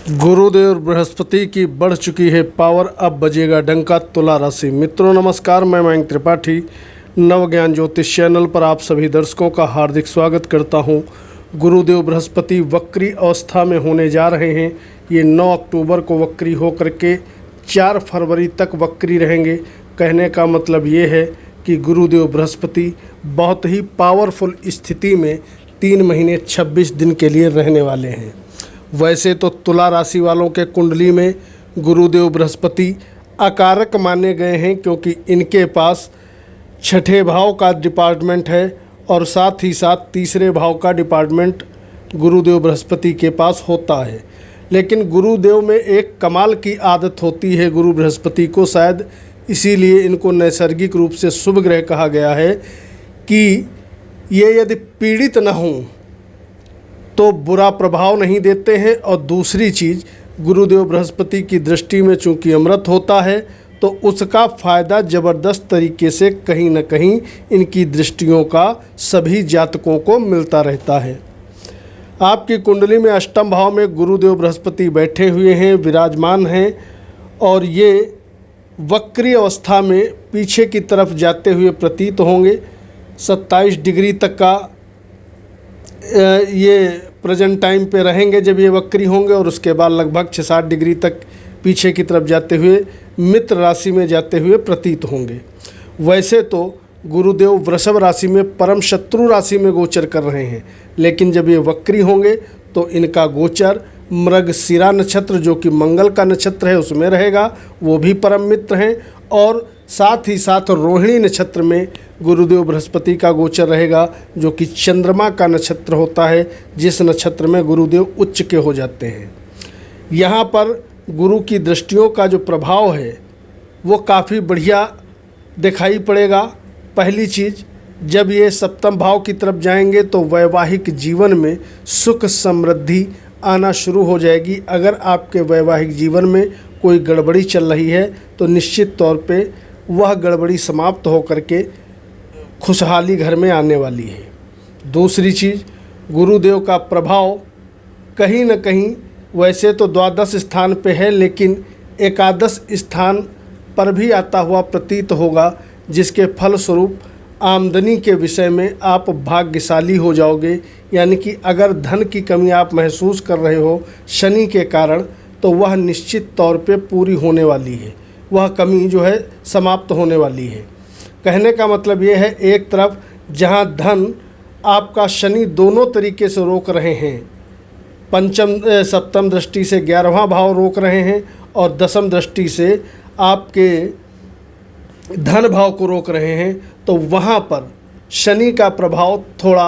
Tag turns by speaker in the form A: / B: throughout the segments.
A: गुरुदेव बृहस्पति की बढ़ चुकी है पावर, अब बजेगा डंका। तुला राशि मित्रों नमस्कार, मैं मयंक त्रिपाठी नव ज्ञान ज्योतिष चैनल पर आप सभी दर्शकों का हार्दिक स्वागत करता हूं। गुरुदेव बृहस्पति वक्री अवस्था में होने जा रहे हैं। ये 9 अक्टूबर को वक्री होकर के 4 फरवरी तक वक्री रहेंगे। कहने का मतलब ये है कि गुरुदेव बृहस्पति बहुत ही पावरफुल स्थिति में 3 महीने 26 दिन के लिए रहने वाले हैं। वैसे तो तुला राशि वालों के कुंडली में गुरुदेव बृहस्पति अकारक माने गए हैं, क्योंकि इनके पास 6ठे भाव का डिपार्टमेंट है और साथ ही साथ 3रे भाव का डिपार्टमेंट गुरुदेव बृहस्पति के पास होता है। लेकिन गुरुदेव में एक कमाल की आदत होती है गुरु बृहस्पति को, शायद इसीलिए इनको नैसर्गिक रूप से शुभ ग्रह कहा गया है कि ये यदि पीड़ित न हों तो बुरा प्रभाव नहीं देते हैं। और दूसरी चीज़, गुरुदेव बृहस्पति की दृष्टि में चूँकि अमृत होता है तो उसका फ़ायदा ज़बरदस्त तरीके से कहीं न कहीं इनकी दृष्टियों का सभी जातकों को मिलता रहता है। आपकी कुंडली में अष्टम भाव में गुरुदेव बृहस्पति बैठे हुए हैं, विराजमान हैं, और ये वक्री अवस्था में पीछे की तरफ जाते हुए प्रतीत होंगे। 27 डिग्री तक का ये प्रेजेंट टाइम पे रहेंगे जब ये वक्री होंगे, और उसके बाद लगभग 6-7 डिग्री तक पीछे की तरफ जाते हुए मित्र राशि में जाते हुए प्रतीत होंगे। वैसे तो गुरुदेव वृषभ राशि में परम शत्रु राशि में गोचर कर रहे हैं, लेकिन जब ये वक्री होंगे तो इनका गोचर मृगशिरा नक्षत्र, जो कि मंगल का नक्षत्र है, उसमें रहेगा। वो भी परम मित्र हैं। और साथ ही साथ रोहिणी नक्षत्र में गुरुदेव बृहस्पति का गोचर रहेगा, जो कि चंद्रमा का नक्षत्र होता है, जिस नक्षत्र में गुरुदेव उच्च के हो जाते हैं। यहाँ पर गुरु की दृष्टियों का जो प्रभाव है वो काफ़ी बढ़िया दिखाई पड़ेगा। पहली चीज़, जब ये सप्तम भाव की तरफ जाएंगे तो वैवाहिक जीवन में सुख समृद्धि आना शुरू हो जाएगी। अगर आपके वैवाहिक जीवन में कोई गड़बड़ी चल रही है तो निश्चित तौर पे वह गड़बड़ी समाप्त होकर के खुशहाली घर में आने वाली है। दूसरी चीज़, गुरुदेव का प्रभाव कहीं न कहीं वैसे तो द्वादश स्थान पे है, लेकिन एकादश स्थान पर भी आता हुआ प्रतीत होगा, जिसके फलस्वरूप आमदनी के विषय में आप भाग्यशाली हो जाओगे। यानी कि अगर धन की कमी आप महसूस कर रहे हो शनि के कारण, तो वह निश्चित तौर पे पूरी होने वाली है। वह कमी जो है समाप्त होने वाली है। कहने का मतलब ये है, एक तरफ जहां धन आपका शनि दोनों तरीके से रोक रहे हैं, सप्तम दृष्टि से 11वां भाव रोक रहे हैं और दसम दृष्टि से आपके धन भाव को रोक रहे हैं, तो वहाँ पर शनि का प्रभाव थोड़ा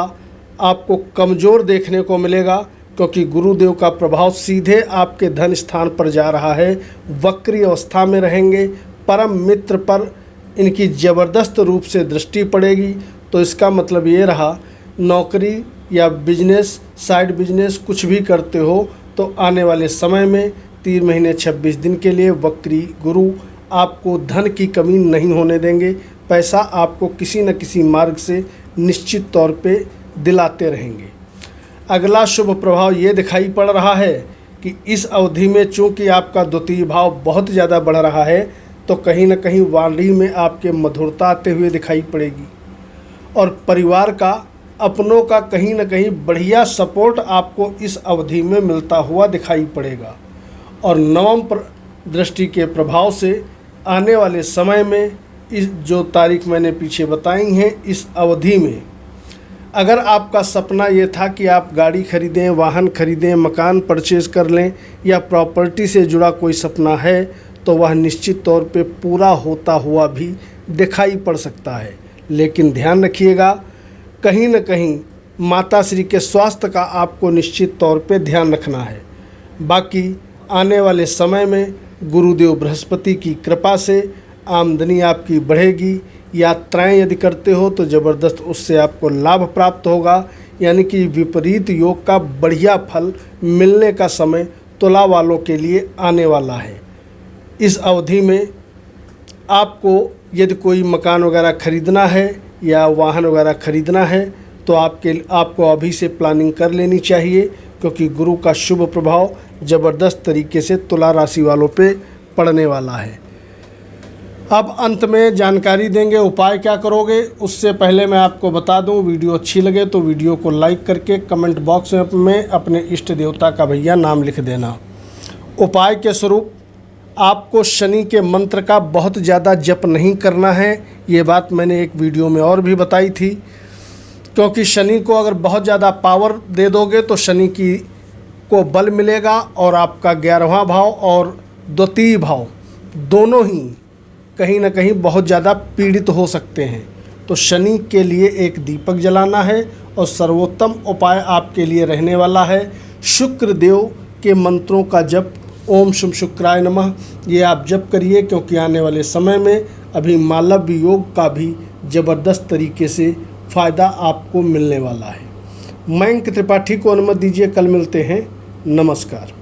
A: आपको कमज़ोर देखने को मिलेगा, क्योंकि गुरुदेव का प्रभाव सीधे आपके धन स्थान पर जा रहा है। वक्री अवस्था में रहेंगे, परम मित्र पर इनकी ज़बरदस्त रूप से दृष्टि पड़ेगी। तो इसका मतलब ये रहा, नौकरी या बिजनेस, साइड बिजनेस कुछ भी करते हो तो आने वाले समय में 3 महीने 26 दिन के लिए वक्री गुरु आपको धन की कमी नहीं होने देंगे। पैसा आपको किसी न किसी मार्ग से निश्चित तौर पे दिलाते रहेंगे। अगला शुभ प्रभाव ये दिखाई पड़ रहा है कि इस अवधि में चूँकि आपका द्वितीय भाव बहुत ज़्यादा बढ़ रहा है, तो कहीं न कहीं वाणी में आपके मधुरता आते हुए दिखाई पड़ेगी, और परिवार का, अपनों का कहीं न कहीं बढ़िया सपोर्ट आपको इस अवधि में मिलता हुआ दिखाई पड़ेगा। और नवम दृष्टि के प्रभाव से आने वाले समय में, इस जो तारीख मैंने पीछे बताई हैं, इस अवधि में अगर आपका सपना ये था कि आप गाड़ी खरीदें, वाहन खरीदें, मकान परचेज़ कर लें, या प्रॉपर्टी से जुड़ा कोई सपना है, तो वह निश्चित तौर पे पूरा होता हुआ भी दिखाई पड़ सकता है। लेकिन ध्यान रखिएगा, कहीं न कहीं माता श्री के स्वास्थ्य का आपको निश्चित तौर पे ध्यान रखना है। बाकी आने वाले समय में गुरुदेव बृहस्पति की कृपा से आमदनी आपकी बढ़ेगी। यात्राएं यदि करते हो तो ज़बरदस्त उससे आपको लाभ प्राप्त होगा। यानी कि विपरीत योग का बढ़िया फल मिलने का समय तुला वालों के लिए आने वाला है। इस अवधि में आपको यदि कोई मकान वगैरह खरीदना है या वाहन वगैरह खरीदना है, तो आपको अभी से प्लानिंग कर लेनी चाहिए, क्योंकि गुरु का शुभ प्रभाव ज़बरदस्त तरीके से तुला राशि वालों पे पड़ने वाला है। अब अंत में जानकारी देंगे उपाय क्या करोगे। उससे पहले मैं आपको बता दूं, वीडियो अच्छी लगे तो वीडियो को लाइक करके कमेंट बॉक्स में अपने इष्ट देवता का भैया नाम लिख देना। उपाय के स्वरूप आपको शनि के मंत्र का बहुत ज़्यादा जप नहीं करना है। ये बात मैंने एक वीडियो में और भी बताई थी, क्योंकि शनि को अगर बहुत ज़्यादा पावर दे दोगे तो शनि को बल मिलेगा और आपका 11वां भाव और द्वितीय भाव दोनों ही कहीं ना कहीं बहुत ज़्यादा पीड़ित हो सकते हैं। तो शनि के लिए एक दीपक जलाना है और सर्वोत्तम उपाय आपके लिए रहने वाला है शुक्र देव के मंत्रों का जप। ओम शुभ शुक्राय नमः, ये आप जप करिए, क्योंकि आने वाले समय में अभी मालव्य योग का भी ज़बरदस्त तरीके से फ़ायदा आपको मिलने वाला है। मयंक त्रिपाठी को अनुमति दीजिए, कल मिलते हैं। नमस्कार।